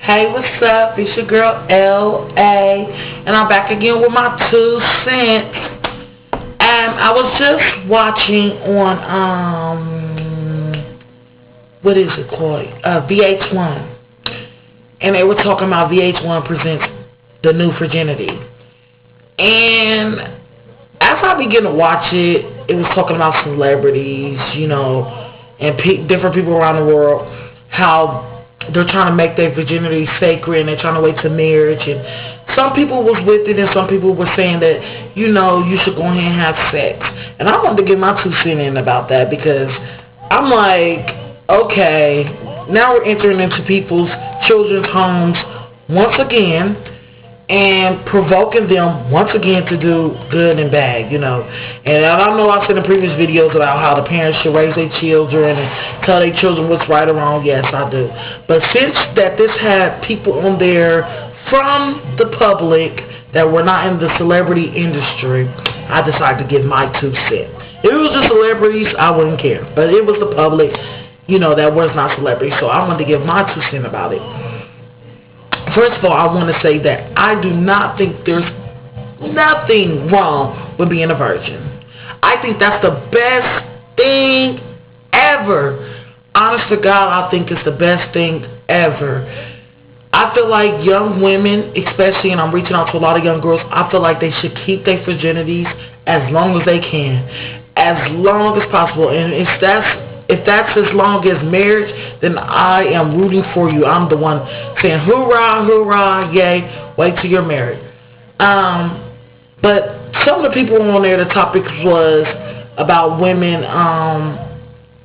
Hey, what's up? It's your girl L.A. and I'm back again with my 2 cents. I was just watching on what is it called? VH1, and they were talking about VH1 presents the new virginity. And as I began to watch it, it was talking about celebrities, and different people around the world, how they're trying to make their virginity sacred and they're trying to wait to marriage. And some people was with it and some people were saying that, you should go ahead and have sex. And I wanted to get my 2 cents in about that, because I'm like, okay, now we're entering into people's children's homes once again and provoking them once again to do good and bad, And I know I've seen in previous videos about how the parents should raise their children and tell their children what's right or wrong. Yes, I do. But since that this had people on there from the public that were not in the celebrity industry, I decided to give my 2 cents. If it was the celebrities, I wouldn't care. But it was the public, that was not celebrity. So I wanted to give my 2 cents about it. First of all, I want to say that I do not think there's nothing wrong with being a virgin. I think that's the best thing ever. Honest to God, I think it's the best thing ever. I feel like young women, especially, and I'm reaching out to a lot of young girls, I feel like they should keep their virginities as long as they can, as long as possible. And if that's as long as marriage, then I am rooting for you. I'm the one saying, hoorah, hoorah, yay, wait till you're married. But some of the people on there, the topic was about women,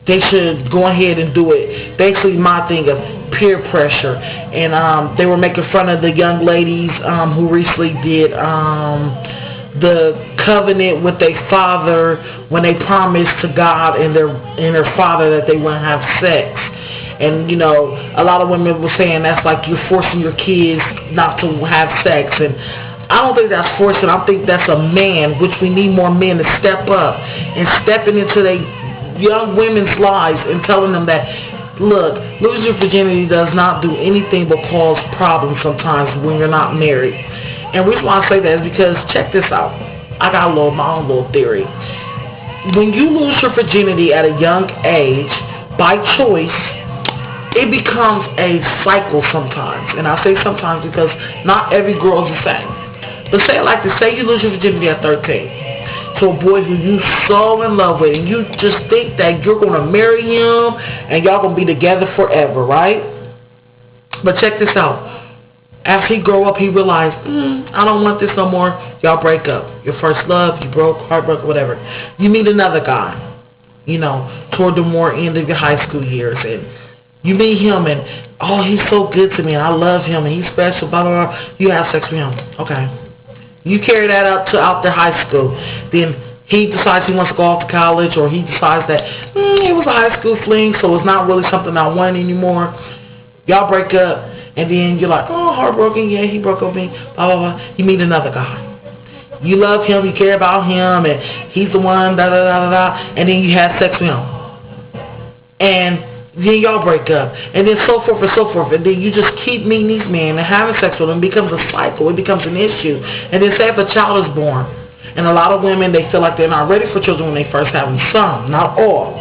they should go ahead and do it. Basically, my thing of peer pressure. And they were making fun of the young ladies who recently did the covenant with their father when they promised to God and their father that they wouldn't have sex. And a lot of women were saying that's like you're forcing your kids not to have sex. And I don't think that's forcing. I think that's a man, which we need more men to step up and stepping into their young women's lives and telling them that, look, losing your virginity does not do anything but cause problems sometimes when you're not married. And the reason why I say that is because, check this out. I got my own little theory. When you lose your virginity at a young age, by choice, it becomes a cycle sometimes. And I say sometimes because not every girl is the same. But say it like this. Say you lose your virginity at 13 to a boy who you're so in love with, and you just think that you're going to marry him and y'all going to be together forever, right? But check this out. As he grow up, he realized, I don't want this no more. Y'all break up. Your first love, you broke, heartbroken, whatever. You meet another guy, toward the more end of your high school years. And you meet him and, oh, he's so good to me and I love him and he's special, blah, blah, blah. You have sex with him. Okay. You carry that out to out their high school. Then he decides he wants to go off to college, or he decides that it was a high school fling, so it's not really something I want anymore. Y'all break up. And then you're like, oh, heartbroken, yeah, he broke up with me, blah, blah, blah. You meet another guy. You love him, you care about him, and he's the one, da, da, da, da, da. And then you have sex with him. And then y'all break up. And then so forth and so forth. And then you just keep meeting these men and having sex with them. It becomes a cycle. It becomes an issue. And then say if a child is born. And a lot of women, they feel like they're not ready for children when they first have them. Some, not all.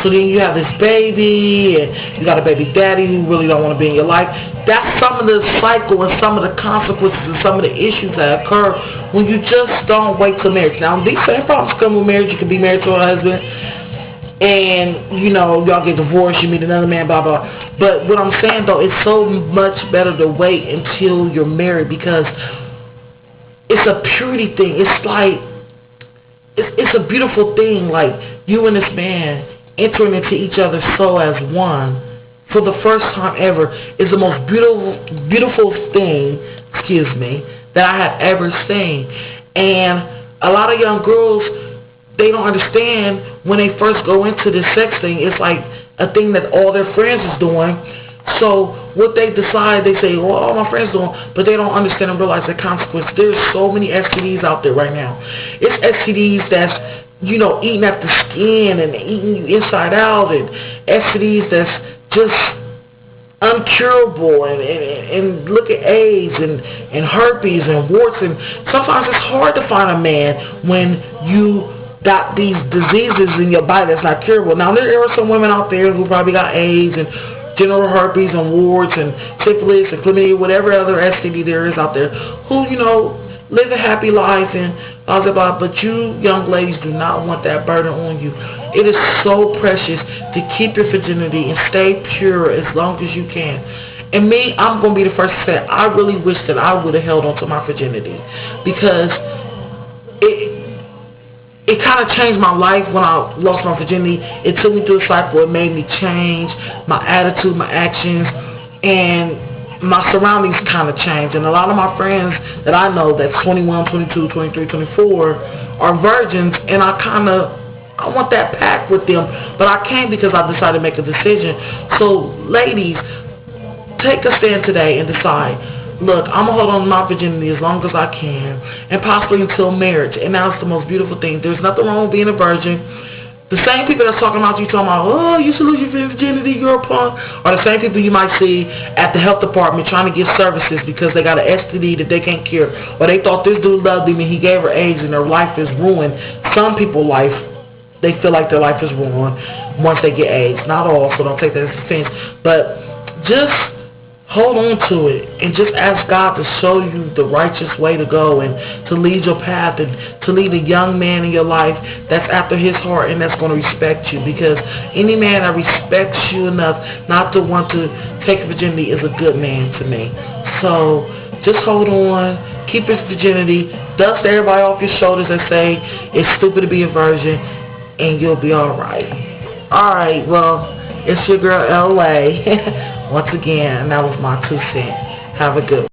So then you have this baby, and you got a baby daddy who really don't want to be in your life. That's some of the cycle and some of the consequences and some of the issues that occur when you just don't wait till marriage. Now, these same problems come with marriage. You can be married to a husband, and, y'all get divorced, you meet another man, blah, blah. But what I'm saying, though, it's so much better to wait until you're married, because it's a purity thing. It's like, it's a beautiful thing, like you and this man entering into each other's soul as one for the first time ever is the most beautiful thing, that I have ever seen. And a lot of young girls, they don't understand when they first go into this sex thing. It's like a thing that all their friends is doing. So what they decide, they say, well, all my friends doing, but they don't understand and realize the consequence. There's so many STDs out there right now. It's STDs that's, eating at the skin and eating you inside out, and STDs that's just uncurable, and look at AIDS and herpes and warts, and sometimes it's hard to find a man when you got these diseases in your body that's not curable. Now there are some women out there who probably got AIDS and general herpes and warts and syphilis and chlamydia, whatever other STD there is out there, who, you know, live a happy life and blah, blah, blah. But you young ladies do not want that burden on you. It is so precious to keep your virginity and stay pure as long as you can. And me, I'm going to be the first to say, I really wish that I would have held on to my virginity, because it kind of changed my life when I lost my virginity. It took me through a cycle. It made me change my attitude, my actions, and my surroundings kind of changed. And a lot of my friends that I know that's 21, 22, 23, 24 are virgins, and I want that pact with them, but I can't because I decided to make a decision. So, ladies, take a stand today and decide, look, I'm going to hold on to my virginity as long as I can, and possibly until marriage. And that's the most beautiful thing. There's nothing wrong with being a virgin. The same people that's talking about you, talking about, oh, you should lose your virginity, you're a punk, are the same people you might see at the health department trying to get services because they got an STD that they can't cure, or they thought this dude loved them and he gave her AIDS and their life is ruined. Some people's life, they feel like their life is ruined once they get AIDS. Not all, so don't take that as offense. But just hold on to it and just ask God to show you the righteous way to go and to lead your path and to lead a young man in your life that's after his heart and that's going to respect you, because any man that respects you enough not to want to take virginity is a good man to me. So just hold on, keep your virginity, dust everybody off your shoulders that say it's stupid to be a virgin, and you'll be alright. Alright, well, it's your girl LA. Once again, that was my 2 cents. Have a good one.